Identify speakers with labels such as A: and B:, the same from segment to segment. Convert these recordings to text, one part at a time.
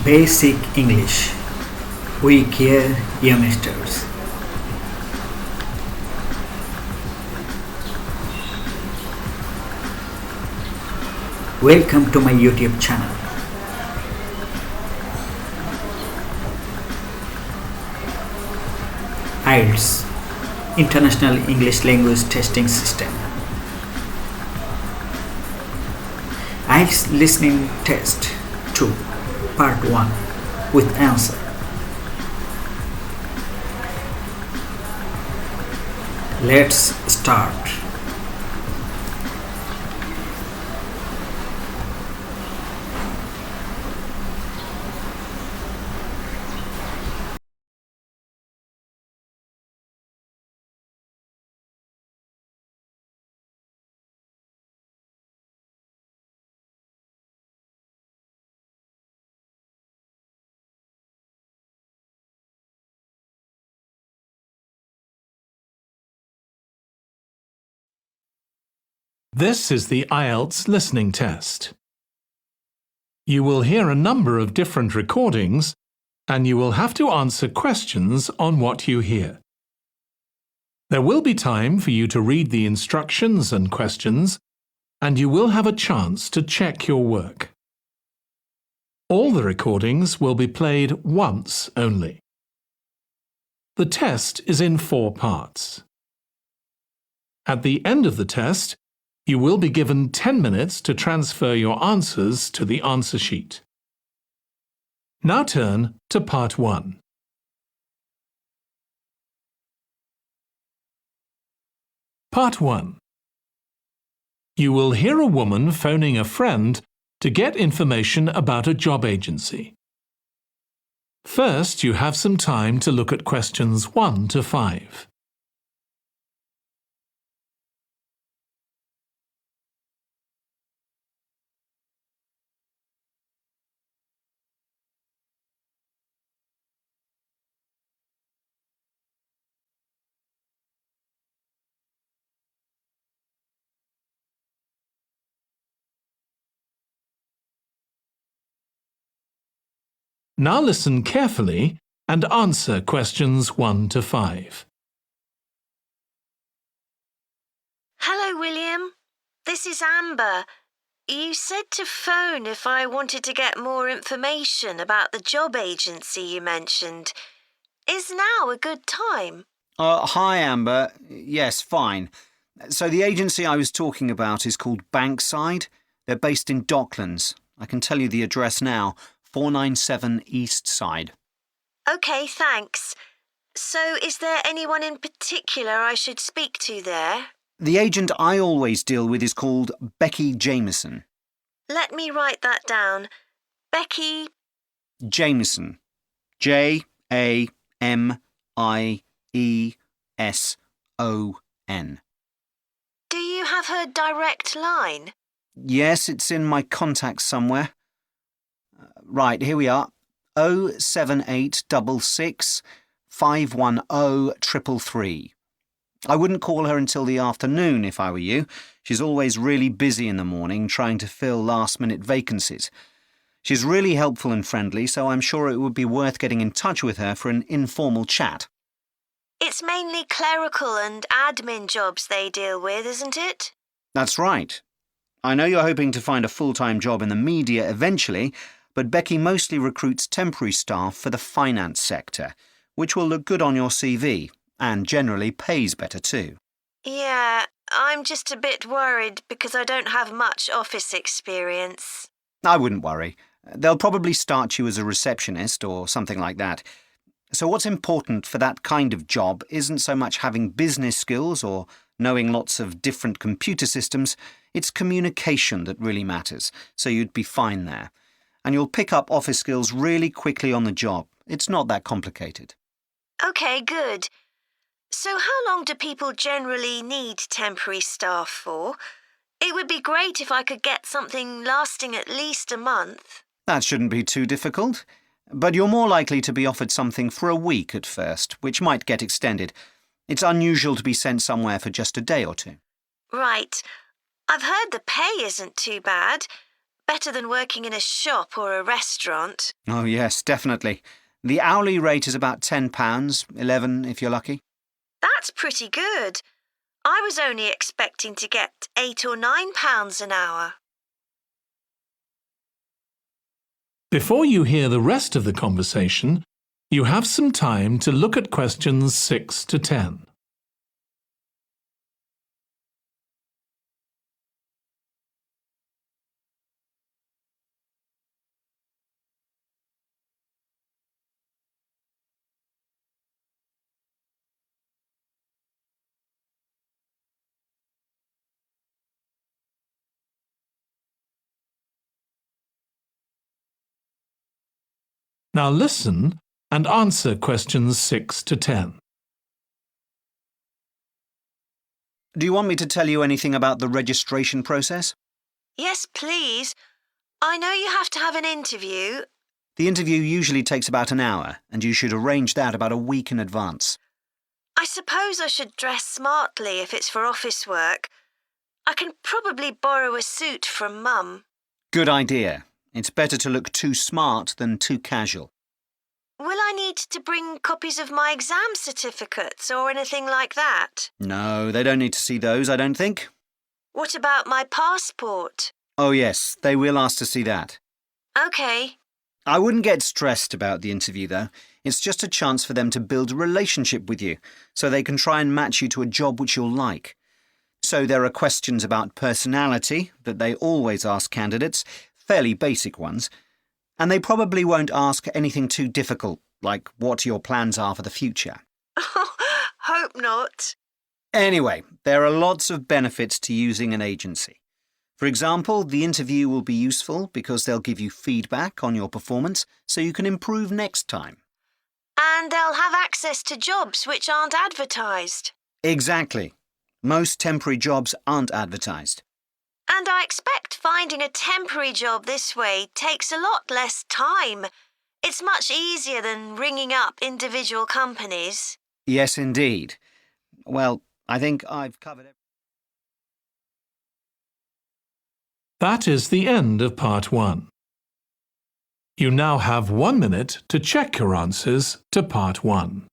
A: Basic English. We care youngsters. Welcome to my YouTube channel. IELTS International English Language Testing System. IELTS Listening Test 2 Part 1 with answer. Let's start.
B: This is the IELTS Listening Test. You will hear a number of different recordings, and you will have to answer questions on what you hear. There will be time for you to read the instructions and questions, and you will have a chance to check your work. All the recordings will be played once only. The test is in 4 parts. At the end of the test, you will be given 10 minutes to transfer your answers to the answer sheet. Now turn to Part 1. Part 1. You will hear a woman phoning a friend to get information about a job agency. First, you have some time to look at questions 1 to 5. Now listen carefully and answer questions 1 to 5.
C: Hello, William. This is Amber. You said to phone if I wanted to get more information about the job agency you mentioned. Is now a good time?
D: Hi, Amber. Yes, fine. So the agency I was talking about is called Bankside. They're based in Docklands. I can tell you the address now. 497 East Side.
C: OK, thanks. So is there anyone in particular I should speak to there?
D: The agent I always deal with is called Becky Jameson.
C: Let me write that down. Becky
D: Jameson. Jameson.
C: Do you have her direct line?
D: Yes, it's in my contacts somewhere. Right, here we are. 07866 510 333. I wouldn't call her until the afternoon if I were you. She's always really busy in the morning trying to fill last-minute vacancies. She's really helpful and friendly, so I'm sure it would be worth getting in touch with her for an informal chat.
C: It's mainly clerical and admin jobs they deal with, isn't it?
D: That's right. I know you're hoping to find a full-time job in the media eventually, but Becky mostly recruits temporary staff for the finance sector, which will look good on your CV and generally pays better too.
C: Yeah, I'm just a bit worried because I don't have much office experience.
D: I wouldn't worry. They'll probably start you as a receptionist or something like that. So what's important for that kind of job isn't so much having business skills or knowing lots of different computer systems. It's communication that really matters, so you'd be fine there. And you'll pick up office skills really quickly on the job. It's not that complicated.
C: OK, good. So how long do people generally need temporary staff for? It would be great if I could get something lasting at least a month.
D: That shouldn't be too difficult. But you're more likely to be offered something for a week at first, which might get extended. It's unusual to be sent somewhere for just a day or two.
C: Right. I've heard the pay isn't too bad, Better than working in a shop or a restaurant.
D: Oh, yes, definitely. The hourly rate is about £10, 11 if you're lucky.
C: That's pretty good. I was only expecting to get £8 or £9 an hour.
B: Before you hear the rest of the conversation, you have some time to look at questions 6 to 10. Now listen and answer questions 6 to 10.
D: Do you want me to tell you anything about the registration process?
C: Yes, please. I know you have to have an interview.
D: The interview usually takes about an hour, and you should arrange that about a week in advance.
C: I suppose I should dress smartly if it's for office work. I can probably borrow a suit from Mum.
D: Good idea. It's better to look too smart than too casual.
C: Will I need to bring copies of my exam certificates or anything like that?
D: No, they don't need to see those, I don't think.
C: What about my passport?
D: Oh yes, they will ask to see that.
C: OK.
D: I wouldn't get stressed about the interview, though. It's just a chance for them to build a relationship with you, so they can try and match you to a job which you'll like. So there are questions about personality that they always ask candidates, fairly basic ones. And they probably won't ask anything too difficult, like what your plans are for the future.
C: Hope not.
D: Anyway, there are lots of benefits to using an agency. For example, the interview will be useful because they'll give you feedback on your performance so you can improve next time.
C: And they'll have access to jobs which aren't advertised.
D: Exactly. Most temporary jobs aren't advertised.
C: And I expect finding a temporary job this way takes a lot less time. It's much easier than ringing up individual companies.
D: Yes, indeed. Well, I think I've covered everything.
B: That is the end of part 1. You now have 1 minute to check your answers to part 1.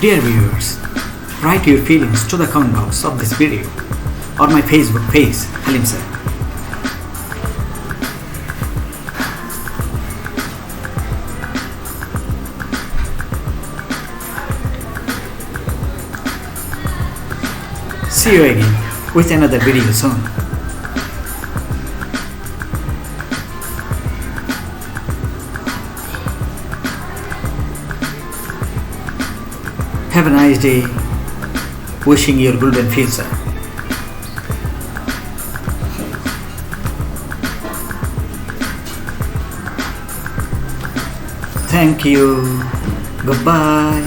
A: Dear viewers, write your feelings to the comment box of this video or my Facebook page, Halim sir. See you again with another video soon. Have a nice day. Wishing you a golden future. Thank you. Goodbye.